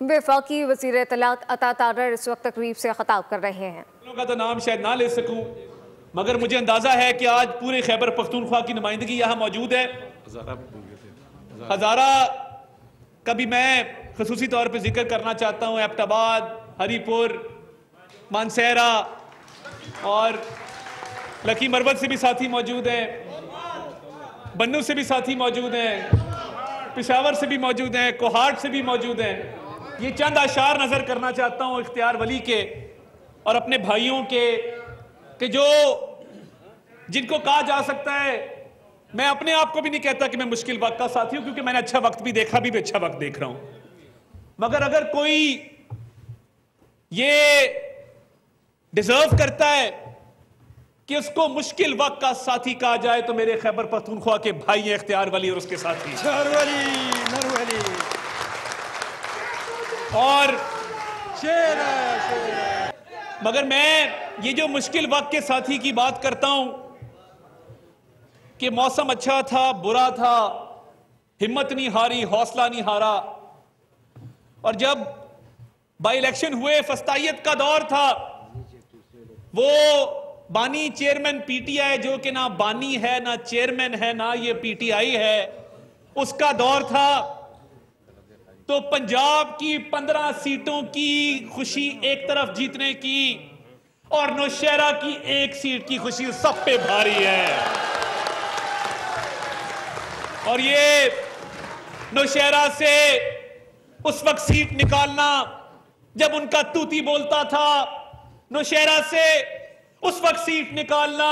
वफाकी वज़ीर इत्तलात अता तारर इस वक्त तकरीब से खिताब कर रहे हैं। का तो नाम शायद ना ले सकूं, मगर मुझे अंदाजा है कि आज पूरे खैबर पख्तूनख्वा की नुमाइंदगी यहाँ मौजूद है। हज़ारा का भी मैं खसूसी तौर पर जिक्र करना चाहता हूँ। एबटाबाद, हरीपुर, मानसहरा और लकी मरवत से भी साथी मौजूद हैं, बन्नू से भी साथी मौजूद हैं, पेशावर से भी मौजूद हैं, कोहाट से भी मौजूद हैं। ये चंद अशार नजर करना चाहता हूँ इख्तियार वली के और अपने भाइयों के कि जो जिनको कहा जा सकता है, मैं अपने आप को भी नहीं कहता कि मैं मुश्किल वक्त का साथी हूं, क्योंकि मैंने अच्छा वक्त भी देखा, भी अच्छा वक्त देख रहा हूं। मगर अगर कोई ये डिजर्व करता है कि उसको मुश्किल वक्त का साथी कहा जाए तो मेरे खैबर पख्तूनख्वा के भाई हैं इख्तियार वली और उसके साथी और मगर मैं ये जो मुश्किल वक्त के साथी की बात करता हूं कि मौसम अच्छा था, बुरा था, हिम्मत नहीं हारी, हौसला नहीं हारा, और जब बाई इलेक्शन हुए, फस्तायत का दौर था, वो बानी चेयरमैन पीटीआई जो कि ना बानी है, ना चेयरमैन है, ना ये पीटीआई है, उसका दौर था, तो पंजाब की 15 सीटों की खुशी एक तरफ जीतने की और नौशहरा की एक सीट की खुशी सब पे भारी है। और ये नौशहरा से उस वक्त सीट निकालना जब उनका तूती बोलता था, नौशहरा से उस वक्त सीट निकालना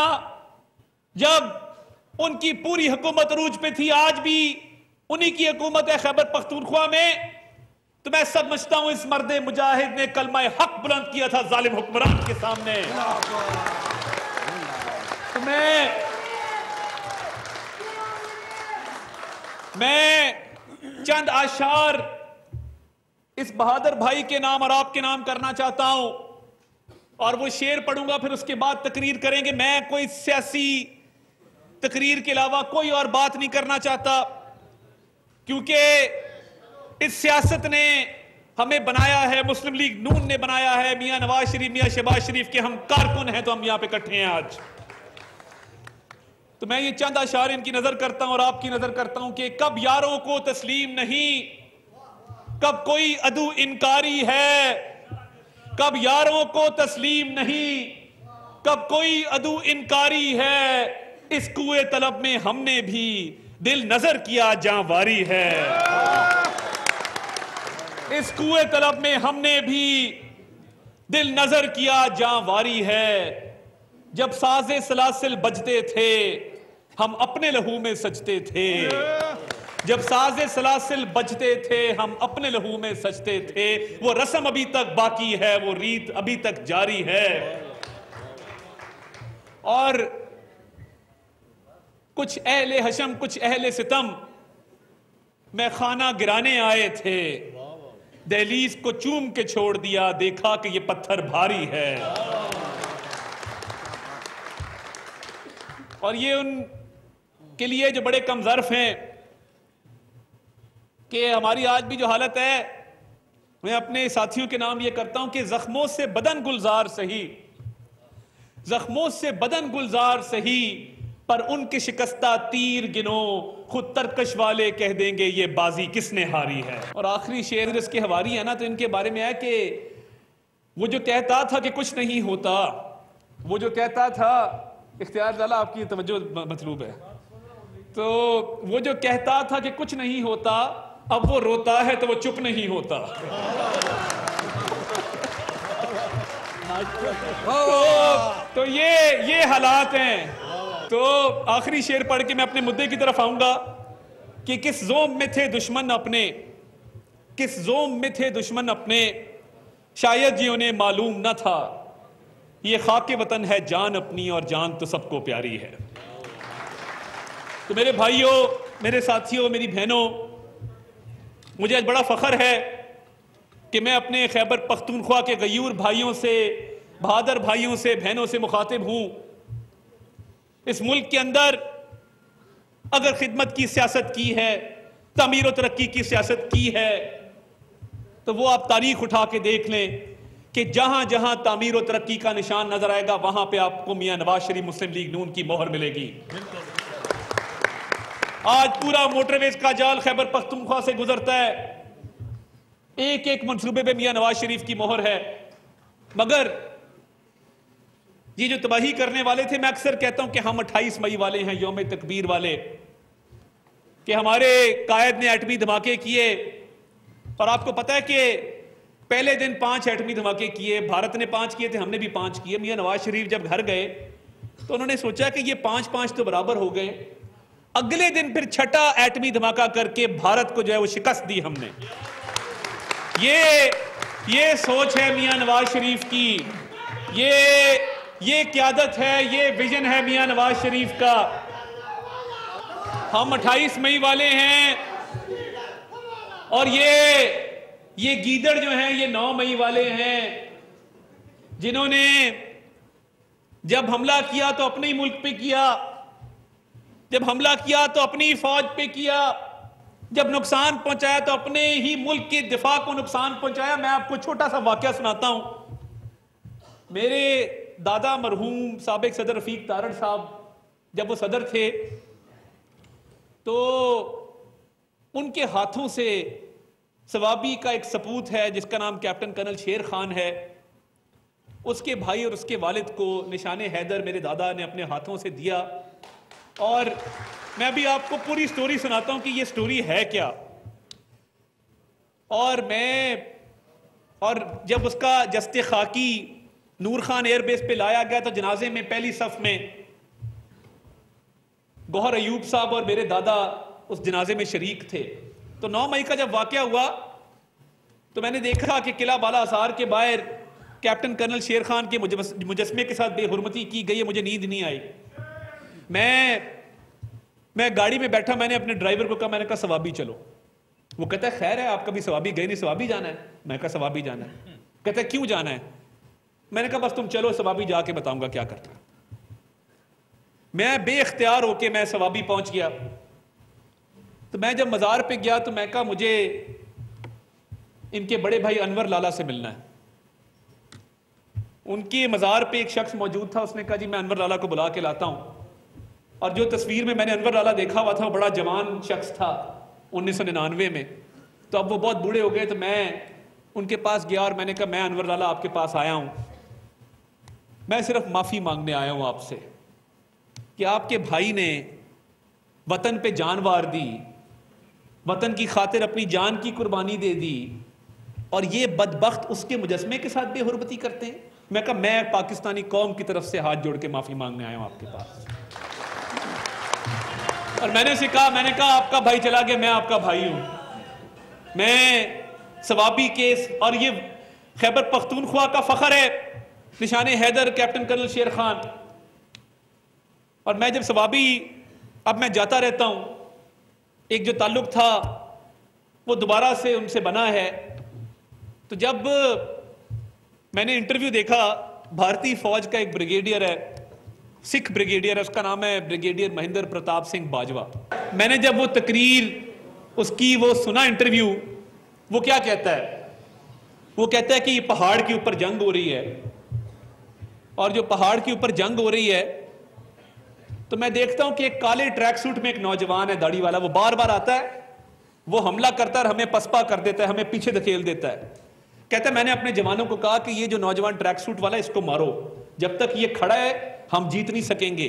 जब उनकी पूरी हुकूमत अरूज पे थी, आज भी उन्हीं की हुकूमत है खैबर पख्तूनख्वा में, तो मैं समझता हूं इस मर्दे मुजाहिद ने कलमा हक बुलंद किया था जालिम हुक्मरान के सामने। तो मैं चंद आशार इस बहादुर भाई के नाम और आपके नाम करना चाहता हूं और वो शेर पढ़ूंगा, फिर उसके बाद तकरीर करेंगे। मैं कोई सियासी तकरीर के अलावा कोई और बात नहीं करना चाहता, क्योंकि इस सियासत ने हमें बनाया है, मुस्लिम लीग नून ने बनाया है, मियां नवाज शरीफ, मियां शहबाज शरीफ के हम कारकुन हैं, तो हम यहां पे इकट्ठे हैं आज। तो मैं ये चंद अशार इनकी नजर करता हूं और आपकी नजर करता हूं कि कब यारों को तस्लीम नहीं, कब कोई अदू इनकारी है, कब यारों को तस्लीम नहीं, कब कोई अदू इनकारी है, इस कुए तलब में हमने भी दिल नजर किया जांवारी है, इस कुए तलब में हमने भी दिल नजर किया जांवारी है। जब साजे सलासिल बजते थे हम अपने लहू में सजते थे, जब साजे सलासिल बजते थे हम अपने लहू में सजते थे, वो रस्म अभी तक बाकी है, वो रीत अभी तक जारी है। और कुछ अहले हशम, कुछ अहले सितम मैं खाना गिराने आए थे, दहलीज को चूम के छोड़ दिया, देखा कि ये पत्थर भारी है। और ये उन के लिए जो बड़े कमजर्फ हैं कि हमारी आज भी जो हालत है, मैं अपने साथियों के नाम ये करता हूं कि जख्मों से बदन गुलजार सही, जख्मों से बदन गुलजार सही, पर उनके शिकस्ता तीर गिनो, खुद तरकश वाले कह देंगे ये बाजी किसने हारी है। और आखिरी शेर इसके हवारी है ना, तो इनके बारे में है कि वो जो कहता था कि कुछ नहीं होता, वो जो कहता था, इख्तियार ज़ाला आपकी तवज्जो मतलूब है, तो वो जो कहता था कि कुछ नहीं होता, अब वो रोता है तो वो चुप नहीं होता। तो ये हालात हैं। तो आखिरी शेर पढ़ के मैं अपने मुद्दे की तरफ आऊंगा कि किस जोम में थे दुश्मन अपने, किस जोम में थे दुश्मन अपने, शायद ये उन्हें मालूम न था, ये खाके वतन है जान अपनी और जान तो सबको प्यारी है। तो मेरे भाइयों, मेरे साथियों, मेरी बहनों, मुझे आज बड़ा फख्र है कि मैं अपने खैबर पख्तूनख्वा के गयूर भाइयों से, बहादुर भाइयों से, बहनों से मुखातिब हूं। इस मुल्क के अंदर अगर खिदमत की सियासत की है, तमीर और तरक्की की सियासत की है, तो वो आप तारीख उठा के देख लें कि जहां जहां तामीर और तरक्की का निशान नजर आएगा वहां पे आपको मियां नवाज शरीफ मुस्लिम लीग नून की मोहर मिलेगी। आज पूरा मोटरवेज का जाल खैबर पख्तूनख्वा से गुजरता है, एक एक मंसूबे पे मियां नवाज शरीफ की मोहर है। मगर ये जो तबाही करने वाले थे, मैं अक्सर कहता हूं कि हम 28 मई वाले हैं, यौम तकबीर वाले, कि हमारे कायद ने एटमी धमाके किए। और आपको पता है कि पहले दिन 5 एटमी धमाके किए, भारत ने 5 किए थे, हमने भी 5 किए। मियां नवाज शरीफ जब घर गए तो उन्होंने सोचा कि ये 5-5 तो बराबर हो गए। अगले दिन फिर 6ठा एटमी धमाका करके भारत को जो है वो शिकस्त दी हमने। ये सोच है मियां नवाज शरीफ की, ये क़यादत है, ये विजन है मियां नवाज शरीफ का। हम 28 मई वाले हैं और ये गीदड़ जो हैं ये 9 मई वाले हैं, जिन्होंने जब हमला किया तो अपने ही मुल्क पे किया, जब हमला किया तो अपनी फौज पे किया, जब नुकसान पहुंचाया तो अपने ही मुल्क के दिफा को नुकसान पहुंचाया। मैं आपको छोटा सा वाकया सुनाता हूं। मेरे दादा मरहूम साबिक सदर रफीक तारड़ साहब जब वो सदर थे तो उनके हाथों से सवाबी का एक सपूत है जिसका नाम कैप्टन कर्नल शेर खान है, उसके भाई और उसके वालिद को निशाने हैदर मेरे दादा ने अपने हाथों से दिया। और मैं भी आपको पूरी स्टोरी सुनाता हूं कि ये स्टोरी है क्या। और जब उसका जस्ते खाकी नूर खान एयरबेस पे लाया गया तो जनाजे में पहली सफ में गौहर अयूब साहब और मेरे दादा उस जनाजे में शरीक थे। तो 9 मई का जब वाकया हुआ तो मैंने देखा कि किला बाला असार के बाहर कैप्टन कर्नल शेर खान के मुजस्मे के साथ बेहुरमती की गई है। मुझे नींद नहीं आई। मैं गाड़ी में बैठा, मैंने अपने ड्राइवर को कहा, मैंने कहा सवाबी चलो। वो कहता है खैर है, आप कभी सवाबी गए नहीं, सवाबी जाना है? मैं कहा सवाबी जाना है। कहता है क्यों जाना है? मैंने कहा बस तुम चलो, सवाबी जाके बताऊंगा क्या करता है। मैं बेख्तियार होके मैं सवाबी पहुंच गया। तो मैं जब मज़ार पे गया तो मैं कहा मुझे इनके बड़े भाई अनवर लाला से मिलना है। उनके मज़ार पे एक शख्स मौजूद था, उसने कहा जी मैं अनवर लाला को बुला के लाता हूं। और जो तस्वीर में मैंने अनवर लाला देखा हुआ था वो बड़ा जवान शख्स था 1999 में। तो अब वो बहुत बूढ़े हो गए। तो मैं उनके पास गया और मैंने कहा मैं अनवर लाला आपके पास आया हूं, मैं सिर्फ माफ़ी मांगने आया हूं आपसे कि आपके भाई ने वतन पे जान वार दी, वतन की खातिर अपनी जान की कुर्बानी दे दी, और ये बदबख्त उसके मुजस्मे के साथ बेहुरमती करते हैं। मैं कहा मैं पाकिस्तानी कौम की तरफ से हाथ जोड़ के माफ़ी मांगने आया हूं आपके पास। और मैंने कहा आपका भाई चला गया, मैं आपका भाई हूं। मैं सवाबी केस, और ये खैबर पख्तूनख्वा का फख्र है, निशाने हैदर कैप्टन कर्नल शेर खान। और मैं जब सवाबी, अब मैं जाता रहता हूं, एक जो ताल्लुक था वो दोबारा से उनसे बना है। तो जब मैंने इंटरव्यू देखा, भारतीय फौज का एक ब्रिगेडियर है, सिख ब्रिगेडियर है, उसका नाम है ब्रिगेडियर महेंद्र प्रताप सिंह बाजवा। मैंने जब वो तकरीर उसकी वो सुना इंटरव्यू, वो क्या कहता है? वो कहता है कि ये पहाड़ के ऊपर जंग हो रही है, और जो पहाड़ के ऊपर जंग हो रही है तो मैं देखता हूं कि एक काले ट्रैक सूट में एक नौजवान है दाढ़ी वाला, वो बार बार आता है, वो हमला करता है और हमें पसपा कर देता है, हमें पीछे धकेल देता है। कहता है मैंने अपने जवानों को कहा कि ये जो नौजवान ट्रैक सूट वाला है इसको मारो, जब तक ये खड़ा है हम जीत नहीं सकेंगे।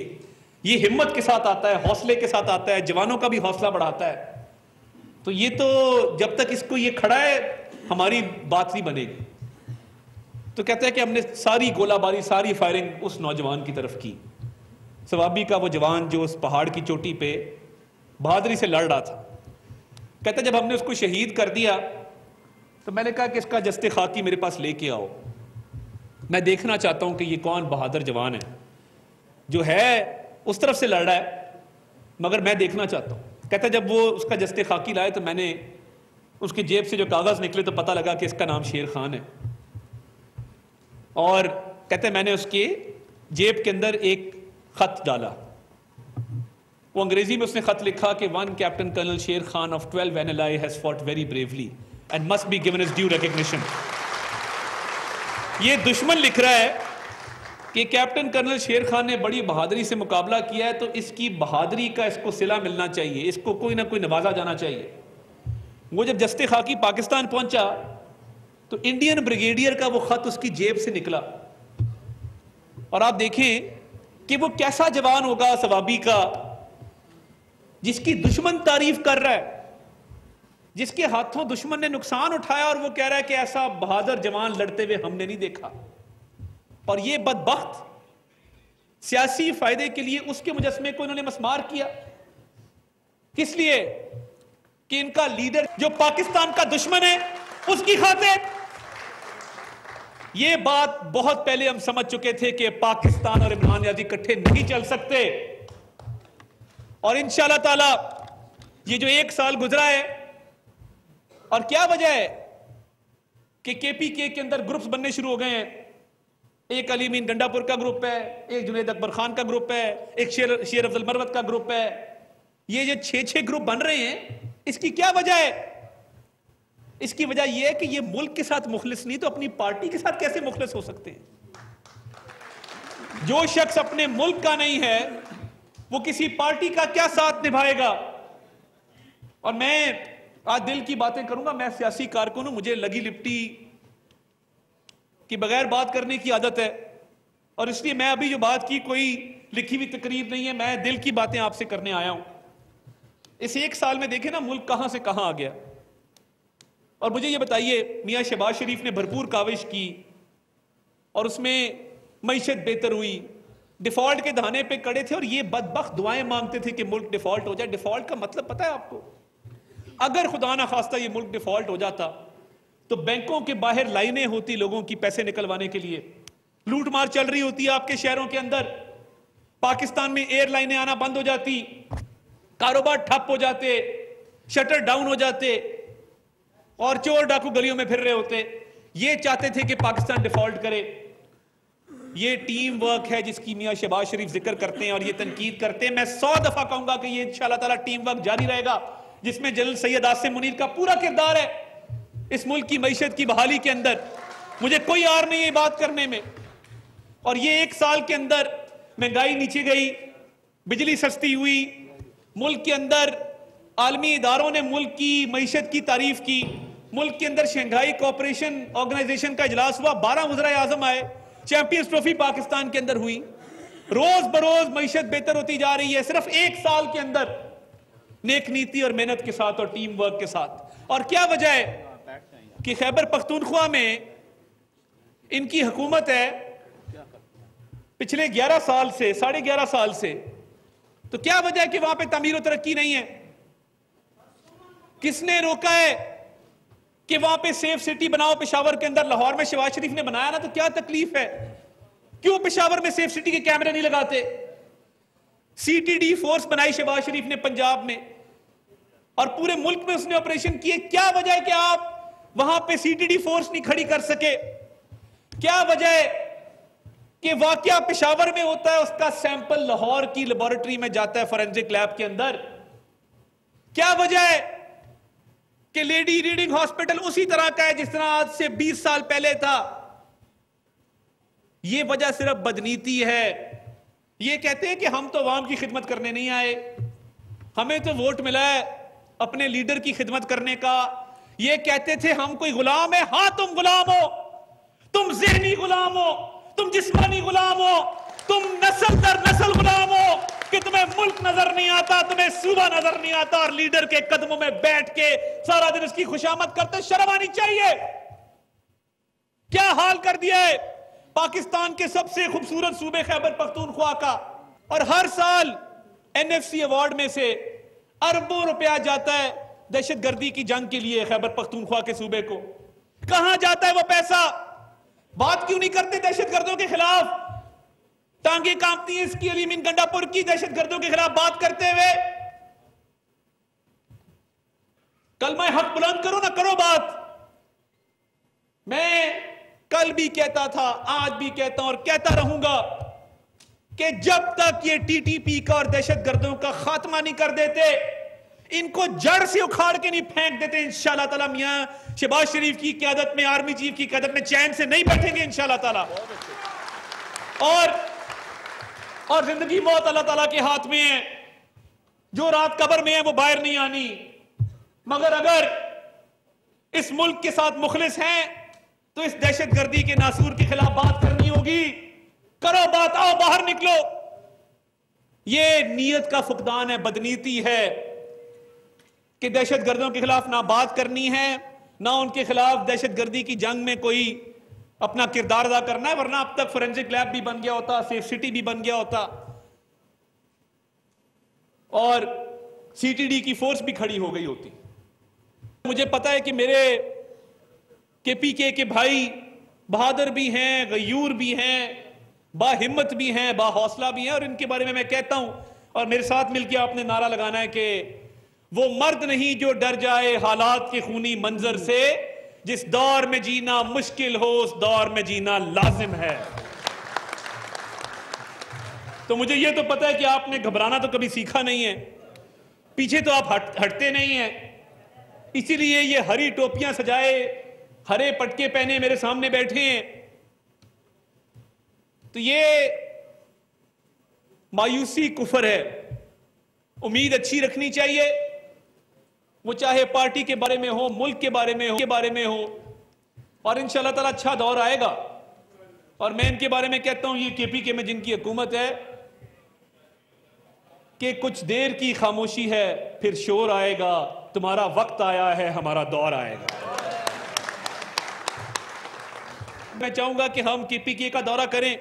ये हिम्मत के साथ आता है, हौसले के साथ आता है, जवानों का भी हौसला बढ़ाता है। तो ये तो जब तक इसको ये खड़ा है हमारी बात नहीं बनेगी। तो कहता है कि हमने सारी गोलाबारी, सारी फायरिंग उस नौजवान की तरफ की। सवाबी का वो जवान जो उस पहाड़ की चोटी पे बहादुरी से लड़ रहा था। कहता जब हमने उसको शहीद कर दिया तो मैंने कहा कि इसका जस्ते खाकी मेरे पास लेके आओ, मैं देखना चाहता हूं कि ये कौन बहादुर जवान है जो है उस तरफ से लड़ रहा है, मगर मैं देखना चाहता हूं। कहता जब वो उसका जस्ते खाकी लाए तो मैंने उसकी जेब से जो कागज़ निकले तो पता लगा कि इसका नाम शेर खान है। और कहते मैंने उसके जेब के अंदर एक खत डाला। वो अंग्रेजी में उसने खत लिखा कि वन कैप्टन कर्नल शेर Khan of 12 Vanillai has fought very bravely and must be given his due recognition. ये दुश्मन लिख रहा है कि कैप्टन कर्नल शेर खान ने बड़ी बहादुरी से मुकाबला किया है, तो इसकी बहादुरी का इसको सिला मिलना चाहिए, इसको कोई ना कोई नवाजा जाना चाहिए। वो जब जस्ते खाकी पाकिस्तान पहुंचा तो इंडियन ब्रिगेडियर का वो खत उसकी जेब से निकला, और आप देखें कि वो कैसा जवान होगा सवाबी का, जिसकी दुश्मन तारीफ कर रहा है, जिसके हाथों दुश्मन ने नुकसान उठाया, और वो कह रहा है कि ऐसा बहादुर जवान लड़ते हुए हमने नहीं देखा। और ये बदबख्त सियासी फायदे के लिए उसके मुजस्मे को इन्होंने मस्मार किया। किस लिए? कि इनका लीडर जो पाकिस्तान का दुश्मन है उसकी खातिर। ये बात बहुत पहले हम समझ चुके थे कि पाकिस्तान और इमरान नियाज़ी इकट्ठे नहीं चल सकते, और इंशाअल्लाह ताला ये जो 1 साल गुजरा है, और क्या वजह है कि केपीके के अंदर ग्रुप्स बनने शुरू हो गए हैं। एक अली मीन गंडापुर का ग्रुप है, एक जुनैद अकबर खान का ग्रुप है, एक शेर अफजल मरवत का ग्रुप है। ये जो 6 ग्रुप बन रहे हैं, इसकी क्या वजह है? इसकी वजह यह है कि ये मुल्क के साथ मुखलिस नहीं तो अपनी पार्टी के साथ कैसे मुखलिस हो सकते हैं। जो शख्स अपने मुल्क का नहीं है वो किसी पार्टी का क्या साथ निभाएगा। और मैं आज दिल की बातें करूंगा, मैं सियासी कारकुन हूं, मुझे लगी लिपटी कि बगैर बात करने की आदत है, और इसलिए मैं अभी जो बात की कोई लिखी हुई तकरीब नहीं है, मैं दिल की बातें आपसे करने आया हूं। इस 1 साल में देखें ना मुल्क कहां से कहां आ गया। और मुझे ये बताइए, मियां शहबाज शरीफ ने भरपूर काविश की और उसमें मईशत बेहतर हुई, डिफॉल्ट के दहाने पे खड़े थे, और ये बदबख्त दुआएं मांगते थे कि मुल्क डिफॉल्ट हो जाए। डिफॉल्ट का मतलब पता है आपको? अगर खुदा ना खास्ता ये मुल्क डिफॉल्ट हो जाता तो बैंकों के बाहर लाइनें होती लोगों की पैसे निकलवाने के लिए, लूट मार चल रही होती है आपके शहरों के अंदर, पाकिस्तान में एयरलाइनें आना बंद हो जाती, कारोबार ठप हो जाते, शटर डाउन हो जाते, और चोर डाकू गलियों में फिर रहे होते। ये चाहते थे कि पाकिस्तान डिफॉल्ट करे। ये टीम वर्क है जिसकी मियां शहबाज शरीफ जिक्र करते हैं और ये तनकीद करते हैं। मैं 100 दफा कहूंगा कि ये इंशाअल्लाह ताला टीम वर्क जारी रहेगा, जिसमें जनरल सैयद आसिम मुनीर का पूरा किरदार है इस मुल्क की मईशत की बहाली के अंदर। मुझे कोई आर नहीं है बात करने में। और ये 1 साल के अंदर महंगाई नीचे गई, बिजली सस्ती हुई, मुल्क के अंदर आलमी इदारों ने मुल्क की मईशत की तारीफ की, मुल्क के अंदर शंघाई कोऑपरेशन ऑर्गेनाइजेशन का इजलास हुआ, 12 वज़राए आज़म आए, चैंपियंस ट्रॉफी पाकिस्तान के अंदर हुई, रोज बरोज मईशत बेहतर होती जा रही है, सिर्फ 1 साल के अंदर, नेक नीति और मेहनत के साथ और टीम वर्क के साथ। और क्या वजह है कि खैबर पख्तूनख्वा में इनकी हुकूमत है पिछले 11 साल से, 11.5 साल से। तो क्या वजह है कि वहां पे तामीर और तरक्की नहीं है? किसने रोका है कि वहां पे सेफ सिटी बनाओ? पेशावर के अंदर, लाहौर में शहबाज शरीफ ने बनाया ना, तो क्या तकलीफ है? क्यों पेशावर में सेफ सिटी के कैमरे नहीं लगाते? सीटीडी फोर्स बनाई शहबाज शरीफ ने पंजाब में, और पूरे मुल्क में उसने ऑपरेशन किए। क्या वजह है कि आप वहां पे सीटीडी फोर्स नहीं खड़ी कर सके? क्या वजह है कि वाकया पेशावर में होता है, उसका सैंपल लाहौर की लेबोरेटरी में जाता है फॉरेंसिक लैब के अंदर? क्या वजह है कि लेडी रीडिंग हॉस्पिटल उसी तरह का है जिस तरह आज से 20 साल पहले था? यह वजह सिर्फ बदनीति है। ये कहते हैं कि हम तो अवाम की खिदमत करने नहीं आए, हमें तो वोट मिला है अपने लीडर की खिदमत करने का। ये कहते थे हम कोई गुलाम है। हां, तुम गुलाम हो, तुम ज़हनी गुलाम हो, तुम जिस्मानी गुलाम हो, तुम नस्ल दर नस्ल गुलाम हो कि तुम्हें मुल्क नजर नहीं आता, तुम्हें सूबा नजर नहीं आता, और लीडर के कदमों में बैठ के सारा दिन उसकी खुशामद करते। शर्म आनी चाहिए। क्या हाल कर दिया है पाकिस्तान के सबसे खूबसूरत सूबे खैबर पख्तूनख्वा का। और हर साल एनएफसी अवार्ड में से अरबों रुपया जाता है दहशतगर्दी की जंग के लिए खैबर पख्तूनख्वा के सूबे को। कहां जाता है वो पैसा? बात क्यों नहीं करते दहशतगर्दों के खिलाफ? टांगे कांपती है इसकी अली मीन गंडापुर की दहशतगर्दों के खिलाफ बात करते हुए। कलमा हक बुलंद करो ना, करो बात। मैं कल भी कहता था, आज भी कहता हूं और कहता रहूंगा कि जब तक ये टीटीपी का और दहशतगर्दों का खात्मा नहीं कर देते, इनको जड़ से उखाड़ के नहीं फेंक देते इंशाल्लाह ताला। मियां शहबाज शरीफ की क़यादत में, आर्मी चीफ की क़यादत में चैन से नहीं बैठेंगे इंशाल्लाह ताला। और जिंदगी मौत अल्लाह ताला के हाथ में है। जो रात कब्र में है वो बाहर नहीं आनी। मगर अगर इस मुल्क के साथ मुखलिस हैं तो इस दहशतगर्दी के नासूर के खिलाफ बात करनी होगी। करो बात, आओ बाहर निकलो। ये नीयत का फुकदान है, बदनीति है कि दहशतगर्दों के खिलाफ ना बात करनी है, ना उनके खिलाफ दहशतगर्दी की जंग में कोई अपना किरदार अदा करना है। वरना अब तक फोरेंसिक लैब भी बन गया होता, सेफ सिटी भी बन गया होता और सीटीडी की फोर्स भी खड़ी हो गई होती। मुझे पता है कि मेरे केपीके के भाई बहादुर भी हैं, गयूर भी हैं, बाहिम्मत भी हैं, बाहौसला भी हैं। और इनके बारे में मैं कहता हूं, और मेरे साथ मिलकर आपने नारा लगाना है कि वो मर्द नहीं जो डर जाए हालात के खूनी मंजर से, जिस दौर में जीना मुश्किल हो उस दौर में जीना लाजिम है। तो मुझे ये तो पता है कि आपने घबराना तो कभी सीखा नहीं है, पीछे तो आप हटते नहीं हैं। इसीलिए ये हरी टोपियां सजाए, हरे पटके पहने मेरे सामने बैठे हैं। तो ये मायूसी कुफर है। उम्मीद अच्छी रखनी चाहिए, वो चाहे पार्टी के बारे में हो, मुल्क के बारे में हो, और इंशाल्लाह ताला अच्छा दौर आएगा। और मैं इनके बारे में कहता हूं, ये केपीके में जिनकी हुकूमत है, कि कुछ देर की खामोशी है फिर शोर आएगा, तुम्हारा वक्त आया है हमारा दौर आएगा। मैं चाहूंगा कि हम केपीके का दौरा करें,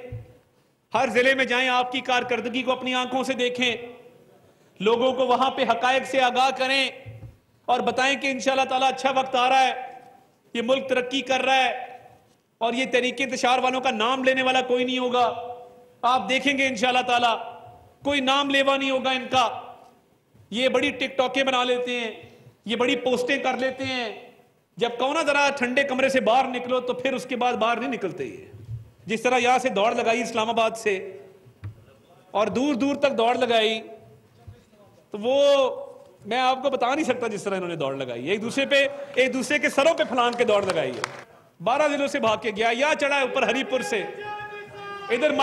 हर जिले में जाएं, आपकी कारकर्दगी को अपनी आंखों से देखें, लोगों को वहां पे हकायक से आगाह करें और बताएं कि इंशाल्लाह ताला अच्छा वक्त आ रहा है, ये मुल्क तरक्की कर रहा है और ये तहरीक इंतशार वालों का नाम लेने वाला कोई नहीं होगा। आप देखेंगे इंशाल्लाह ताला कोई नाम लेवा नहीं होगा इनका। ये बड़ी टिकटॉकें बना लेते हैं, ये बड़ी पोस्टें कर लेते हैं। जब कहो ना जरा ठंडे कमरे से बाहर निकलो तो फिर उसके बाद बाहर नहीं निकलते। ये जिस तरह यहां से दौड़ लगाई इस्लामाबाद से और दूर दूर तक दौड़ लगाई, तो वो मैं आपको बता नहीं सकता जिस तरह इन्होंने दौड़ लगाई है। एक दूसरे के सरों पे फलांग के दौड़ लगाई है। 12 जिलों से भाग के गया, या चढ़ा है ऊपर हरीपुर से। इधर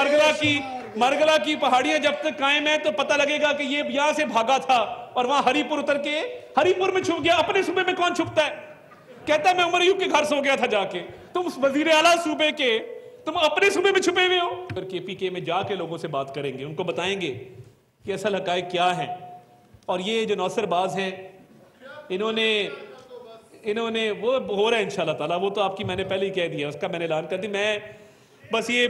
मरगला की पहाड़ियां जब तक कायम है तो पता लगेगा कि ये यहां से भागा था और वहां हरीपुर उतर के हरीपुर में छुप गया। अपने सूबे में कौन छुपता है? कहता है मैं उमर अयूब के घर सो गया था जाके। तुम वजीर आला सूबे के, तुम अपने सूबे में छुपे हुए हो। फिर केपीके में जाके लोगों से बात करेंगे, उनको बताएंगे कि असल हकायक क्या है। और ये जो नौसरबाज हैं, इन्होंने वो हो रहा है इंशाल्लाह ताला, वो तो आपकी मैंने पहले ही कह दिया, उसका मैंने ऐलान कर दी। मैं बस ये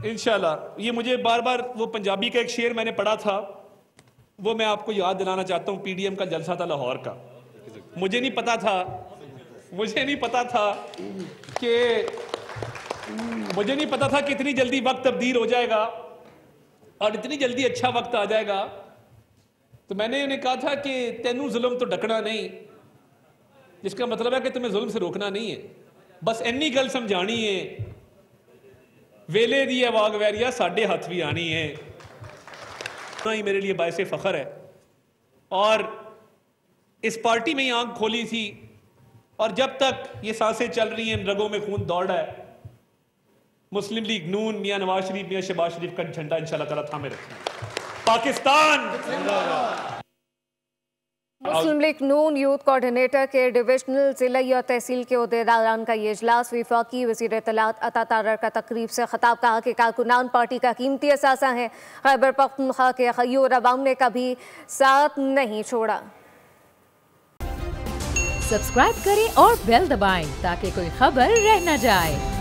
इंशाल्लाह, ये मुझे बार बार वो पंजाबी का एक शेर मैंने पढ़ा था, वो मैं आपको याद दिलाना चाहता हूँ। पीडीएम का जलसा था लाहौर का। मुझे नहीं पता था कि इतनी जल्दी वक्त तब्दील हो जाएगा और इतनी जल्दी अच्छा वक्त आ जाएगा। तो मैंने उन्हें कहा था कि तेनू जुल्म तो डकना नहीं, जिसका मतलब है कि तुम्हें जुल्म से रोकना नहीं है, बस इन्नी गल समझानी है, वेले दी वाग वैरिया साडे हाथ भी आनी है। इतना ही मेरे लिए बायसे फख्र है। और इस पार्टी में ही आंख खोली थी, और जब तक ये सांसें चल रही हैं, रगों में खून दौड़ रहा है, मुस्लिम लीग नून, मियां नवाज शरीफ, मियां शहबाज शरीफ का झंडा इंशाल्लाह ताला थामे रखेंगे। पाकिस्तान मुस्लिम लीग नून यूथ कोऑर्डिनेटर के डिविजनल, जिला और तहसील के ओहदेदारान का ये इजलास वफाकी वज़ीर इत्तलात अता तारर का तकरीब से खिताब। कहा कि कारकुनान पार्टी का कीमती असासा है। खैबर पख्तूनख्वा के खय्यूर अवाम ने कभी साथ नहीं छोड़ा। सब्सक्राइब करें और बेल दबाएं ताकि कोई खबर रह न जाए।